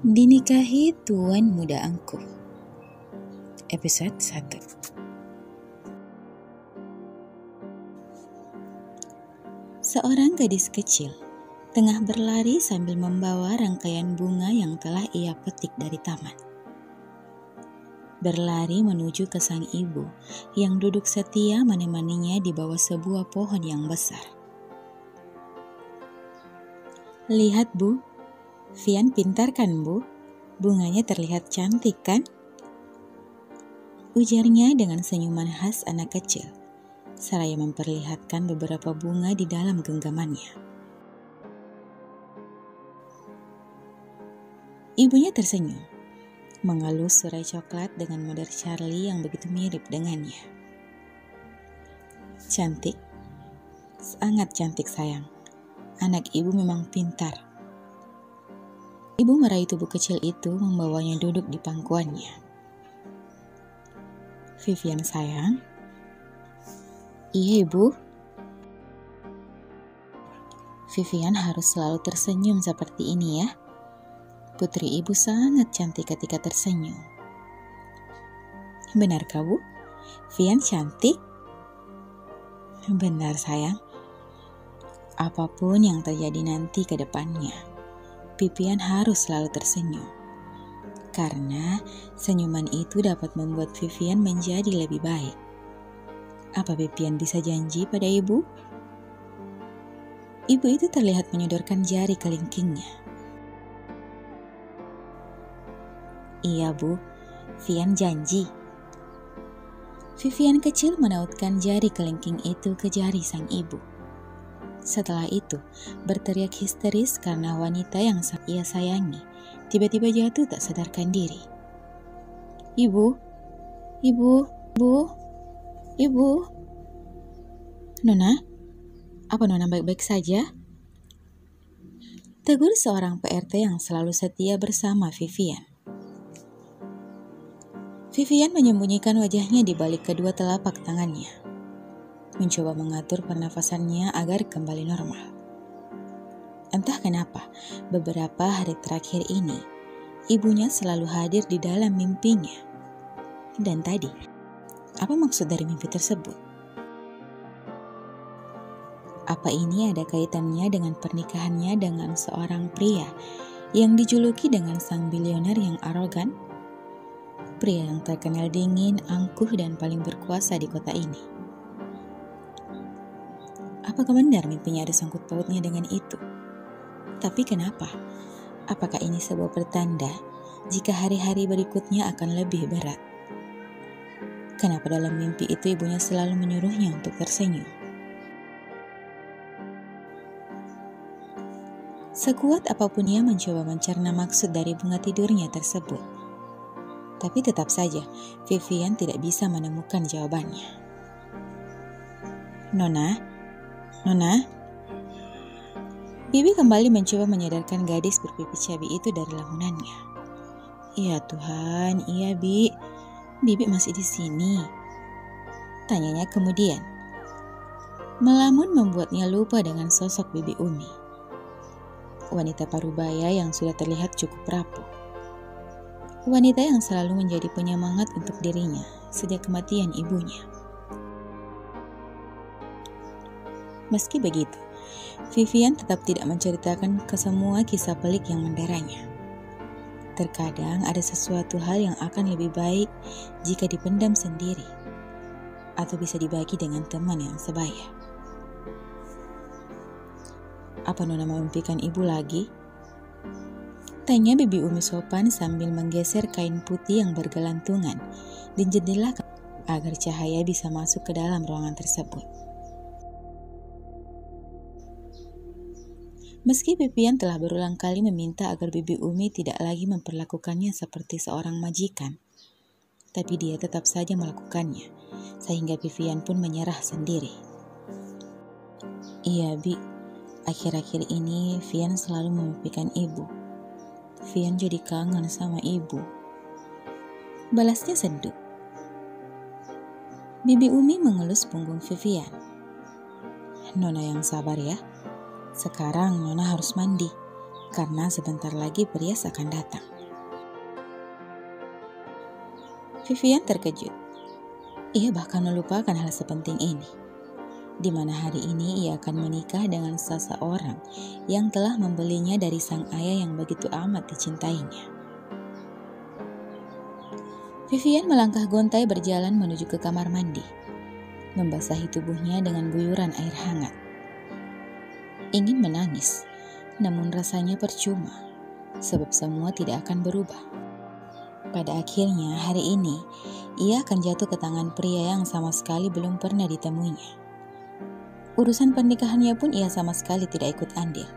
Dinikahi Tuan Muda Angkuh. Episode 1. Seorang gadis kecil tengah berlari sambil membawa rangkaian bunga yang telah ia petik dari taman. Berlari menuju ke sang ibu yang duduk setia menemaninya di bawah sebuah pohon yang besar. "Lihat, Bu, Vian pintar kan, Bu? Bunganya terlihat cantik kan?" ujarnya dengan senyuman khas anak kecil, seraya memperlihatkan beberapa bunga di dalam genggamannya. Ibunya tersenyum, mengelus surai coklat dengan model Charlie yang begitu mirip dengannya. "Cantik, sangat cantik sayang. Anak ibu memang pintar." Ibu meraih tubuh kecil itu membawanya duduk di pangkuannya. "Vivian sayang." "Iya, Ibu." "Vivian harus selalu tersenyum seperti ini ya. Putri ibu sangat cantik ketika tersenyum." "Benarkah, Bu? Vian cantik?" "Benar sayang. Apapun yang terjadi nanti ke depannya, Vivian harus selalu tersenyum. Karena senyuman itu dapat membuat Vivian menjadi lebih baik. Apa Vivian bisa janji pada ibu?" Ibu itu terlihat menyodorkan jari kelingkingnya. "Iya, Bu, Vian janji." Vivian kecil menautkan jari kelingking itu ke jari sang ibu. Setelah itu, berteriak histeris karena wanita yang ia sayangi tiba-tiba jatuh tak sadarkan diri. "Ibu, ibu, ibu, ibu." "Nona, apa Nona baik-baik saja?" tegur seorang PRT yang selalu setia bersama Vivian. Vivian menyembunyikan wajahnya di balik kedua telapak tangannya, mencoba mengatur pernafasannya agar kembali normal. Entah kenapa, beberapa hari terakhir ini, ibunya selalu hadir di dalam mimpinya. Dan tadi, apa maksud dari mimpi tersebut? Apa ini ada kaitannya dengan pernikahannya dengan seorang pria yang dijuluki dengan sang bilioner yang arogan? Pria yang terkenal dingin, angkuh, dan paling berkuasa di kota ini. Apakah benar mimpinya ada sangkut pautnya dengan itu? Tapi kenapa? Apakah ini sebuah pertanda jika hari-hari berikutnya akan lebih berat? Kenapa dalam mimpi itu ibunya selalu menyuruhnya untuk tersenyum? Sekuat apapun ia mencoba mencerna maksud dari bunga tidurnya tersebut, tapi tetap saja Vivian tidak bisa menemukan jawabannya. Nona. Bibi kembali mencoba menyadarkan gadis berpipi cabai itu dari lamunannya. "Ya Tuhan, iya Bi. Bibi masih di sini," tanyanya kemudian. Melamun membuatnya lupa dengan sosok Bibi Umi, wanita parubaya yang sudah terlihat cukup rapuh. Wanita yang selalu menjadi penyemangat untuk dirinya sejak kematian ibunya. Meski begitu, Vivian tetap tidak menceritakan ke semua kisah pelik yang menderanya. Terkadang ada sesuatu hal yang akan lebih baik jika dipendam sendiri, atau bisa dibagi dengan teman yang sebaya. "Apa Nona memimpikan ibu lagi?" tanya Bibi Umi sopan sambil menggeser kain putih yang bergelantungan di jendela agar cahaya bisa masuk ke dalam ruangan tersebut. Meski Vivian telah berulang kali meminta agar Bibi Umi tidak lagi memperlakukannya seperti seorang majikan, tapi dia tetap saja melakukannya, sehingga Vivian pun menyerah sendiri. "Iya, Bi. Akhir-akhir ini Vian selalu memimpikan ibu. Vian jadi kangen sama ibu," balasnya sendu. Bibi Umi mengelus punggung Vivian. "Nona yang sabar ya. Sekarang Nona harus mandi. karena sebentar lagi Brias akan datang. Vivian terkejut. Ia bahkan melupakan hal sepenting ini, di mana hari ini ia akan menikah dengan seseorang yang telah membelinya dari sang ayah yang begitu amat dicintainya. Vivian melangkah gontai berjalan menuju ke kamar mandi, membasahi tubuhnya dengan guyuran air hangat. Ingin menangis, namun rasanya percuma, sebab semua tidak akan berubah. Pada akhirnya hari ini, ia akan jatuh ke tangan pria yang sama sekali belum pernah ditemuinya. Urusan pernikahannya pun ia sama sekali tidak ikut andil.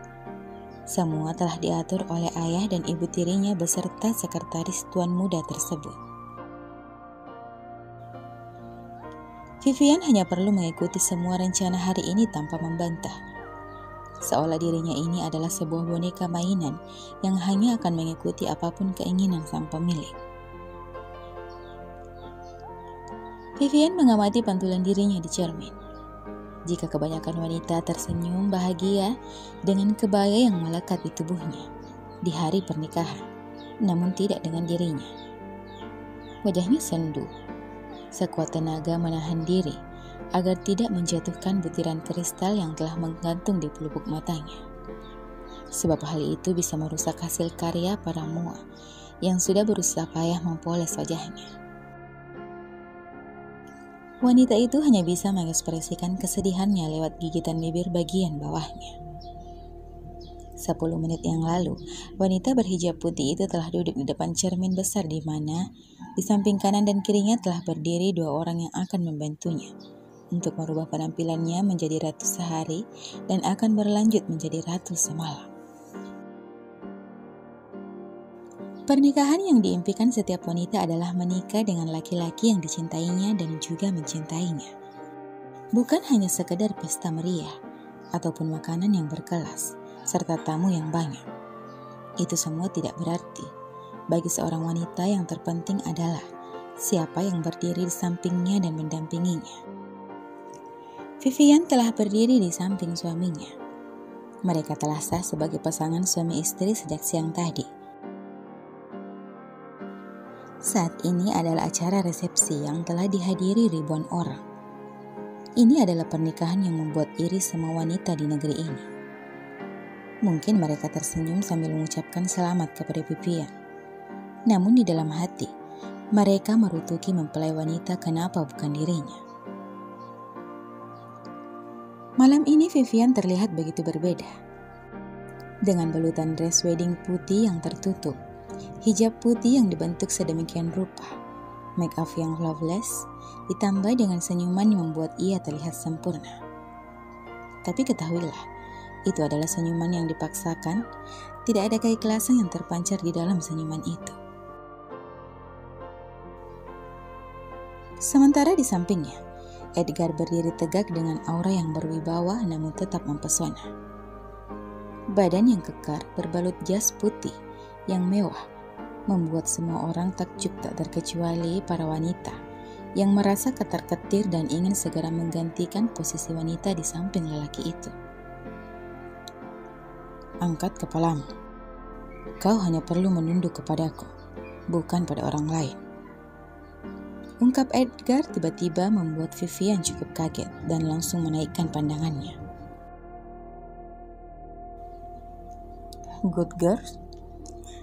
Semua telah diatur oleh ayah dan ibu tirinya beserta sekretaris tuan muda tersebut. Vivian hanya perlu mengikuti semua rencana hari ini tanpa membantah. Seolah dirinya ini adalah sebuah boneka mainan yang hanya akan mengikuti apapun keinginan sang pemilik. Vivian mengamati pantulan dirinya di cermin. Jika kebanyakan wanita tersenyum bahagia dengan kebaya yang melekat di tubuhnya di hari pernikahan, namun tidak dengan dirinya. Wajahnya sendu, sekuat tenaga menahan diri agar tidak menjatuhkan butiran kristal yang telah menggantung di pelupuk matanya. Sebab hal itu bisa merusak hasil karya para mua yang sudah berusaha payah mempoles wajahnya. Wanita itu hanya bisa mengekspresikan kesedihannya lewat gigitan bibir bagian bawahnya. 10 menit yang lalu, wanita berhijab putih itu telah duduk di depan cermin besar di mana di samping kanan dan kirinya telah berdiri 2 orang yang akan membantunya untuk merubah penampilannya menjadi ratu sehari dan akan berlanjut menjadi ratu semalam. Pernikahan yang diimpikan setiap wanita adalah menikah dengan laki-laki yang dicintainya dan juga mencintainya. Bukan hanya sekedar pesta meriah ataupun makanan yang berkelas serta tamu yang banyak. Itu semua tidak berarti. Bagi seorang wanita yang terpenting adalah siapa yang berdiri di sampingnya dan mendampinginya. Vivian telah berdiri di samping suaminya. Mereka telah sah sebagai pasangan suami istri sejak siang tadi. Saat ini adalah acara resepsi yang telah dihadiri ribuan orang. Ini adalah pernikahan yang membuat iri semua wanita di negeri ini. Mungkin mereka tersenyum sambil mengucapkan selamat kepada Vivian. Namun di dalam hati, mereka merutuki mempelai wanita kenapa bukan dirinya. Malam ini Vivian terlihat begitu berbeda. Dengan balutan dress wedding putih yang tertutup, hijab putih yang dibentuk sedemikian rupa, make up yang flawless, ditambah dengan senyuman yang membuat ia terlihat sempurna. Tapi ketahuilah, itu adalah senyuman yang dipaksakan, tidak ada keikhlasan yang terpancar di dalam senyuman itu. Sementara di sampingnya, Edgar berdiri tegak dengan aura yang berwibawa namun tetap mempesona. Badan yang kekar berbalut jas putih yang mewah membuat semua orang takjub tak terkecuali para wanita yang merasa ketar-ketir dan ingin segera menggantikan posisi wanita di samping lelaki itu. Angkat kepalamu. Kau hanya perlu menunduk kepadaku, bukan pada orang lain. Ungkap Edgar tiba-tiba membuat Vivian cukup kaget dan langsung menaikkan pandangannya. Good girl?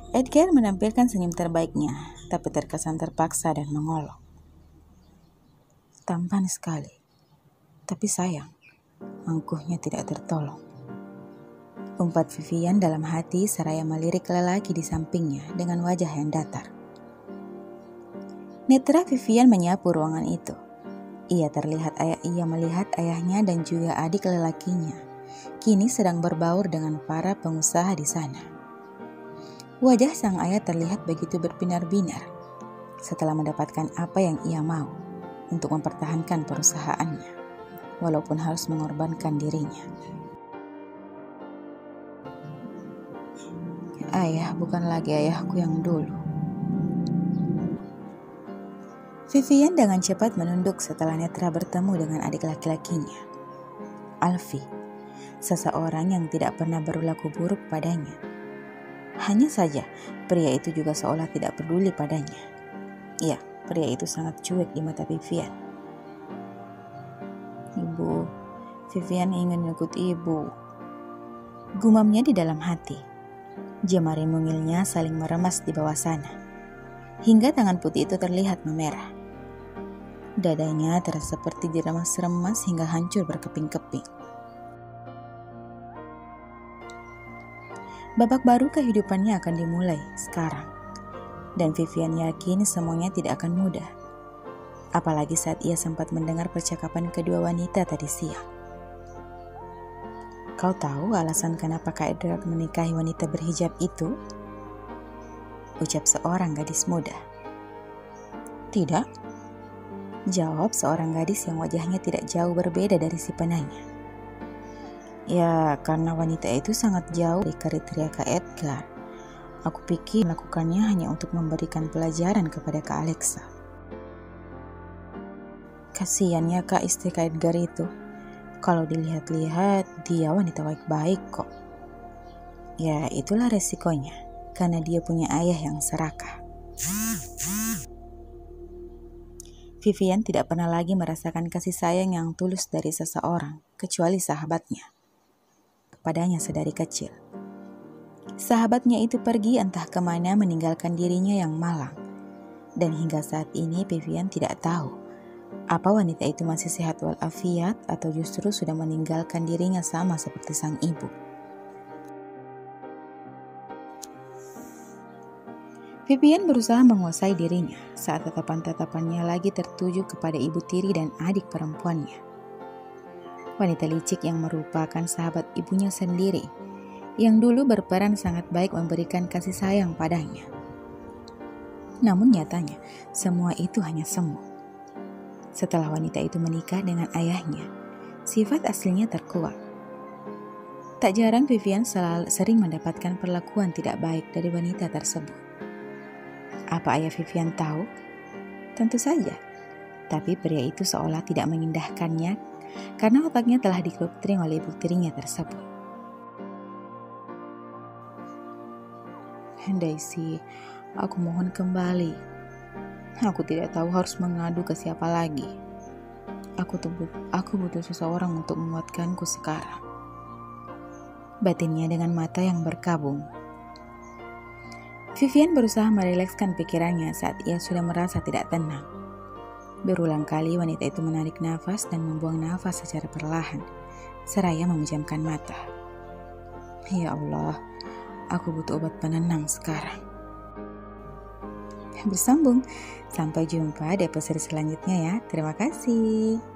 Edgar menampilkan senyum terbaiknya, tapi terkesan terpaksa dan mengolok. Tampan sekali, tapi sayang, angkuhnya tidak tertolong. Umpat Vivian dalam hati seraya melirik lelaki di sampingnya dengan wajah yang datar. Netra Vivian menyapu ruangan itu. Ia melihat ayahnya dan juga adik lelakinya kini sedang berbaur dengan para pengusaha di sana. Wajah sang ayah terlihat begitu berbinar-binar setelah mendapatkan apa yang ia mau untuk mempertahankan perusahaannya, walaupun harus mengorbankan dirinya. Ayah bukan lagi ayahku yang dulu. Vivian dengan cepat menunduk setelah Netra bertemu dengan adik laki-lakinya, Alfie, seseorang yang tidak pernah berlaku buruk padanya, Hanya saja, pria itu juga seolah tidak peduli padanya. Iya, pria itu sangat cuek di mata Vivian. Ibu, Vivian ingin ikut ibu, gumamnya di dalam hati. Jemari mungilnya saling meremas di bawah sana, hingga tangan putih itu terlihat memerah. Dadanya terasa seperti diremas-remas hingga hancur berkeping-keping. Babak baru kehidupannya akan dimulai sekarang. Dan Vivian yakin semuanya tidak akan mudah. Apalagi saat ia sempat mendengar percakapan kedua wanita tadi siang. Kau tahu alasan kenapa Kak Edward menikahi wanita berhijab itu? Ucap seorang gadis muda. Tidak, jawab seorang gadis yang wajahnya tidak jauh berbeda dari si penanya. Ya, karena wanita itu sangat jauh dari kriteria Kak Edgar. Aku pikir melakukannya hanya untuk memberikan pelajaran kepada Kak Alexa. Kasiannya Kak istri Kak Edgar itu. Kalau dilihat-lihat, dia wanita baik-baik kok. Ya, itulah resikonya, karena dia punya ayah yang serakah. Vivian tidak pernah lagi merasakan kasih sayang yang tulus dari seseorang, kecuali sahabatnya. Kepadanya sedari kecil. Sahabatnya itu pergi entah kemana meninggalkan dirinya yang malang. Dan hingga saat ini Vivian tidak tahu apa wanita itu masih sehat walafiat atau justru sudah meninggalkan dirinya sama seperti sang ibu. Vivian berusaha menguasai dirinya saat tatapan-tatapannya lagi tertuju kepada ibu tiri dan adik perempuannya. Wanita licik yang merupakan sahabat ibunya sendiri, yang dulu berperan sangat baik memberikan kasih sayang padanya. Namun nyatanya, semua itu hanya semu. Setelah wanita itu menikah dengan ayahnya, sifat aslinya terkuak. Tak jarang Vivian sering mendapatkan perlakuan tidak baik dari wanita tersebut. Apa ayah Vivian tahu? Tentu saja. Tapi pria itu seolah tidak mengindahkannya karena otaknya telah didoktrin oleh ibu tirinya tersebut. Daisy, aku mohon kembali. Aku tidak tahu harus mengadu ke siapa lagi. Aku butuh seseorang untuk menguatkanku sekarang. Batinnya dengan mata yang berkabung. Vivian berusaha merilekskan pikirannya saat ia sudah merasa tidak tenang. Berulang kali wanita itu menarik nafas dan membuang nafas secara perlahan, seraya memejamkan mata. Ya Allah, aku butuh obat penenang sekarang. Bersambung, sampai jumpa di episode selanjutnya ya. Terima kasih.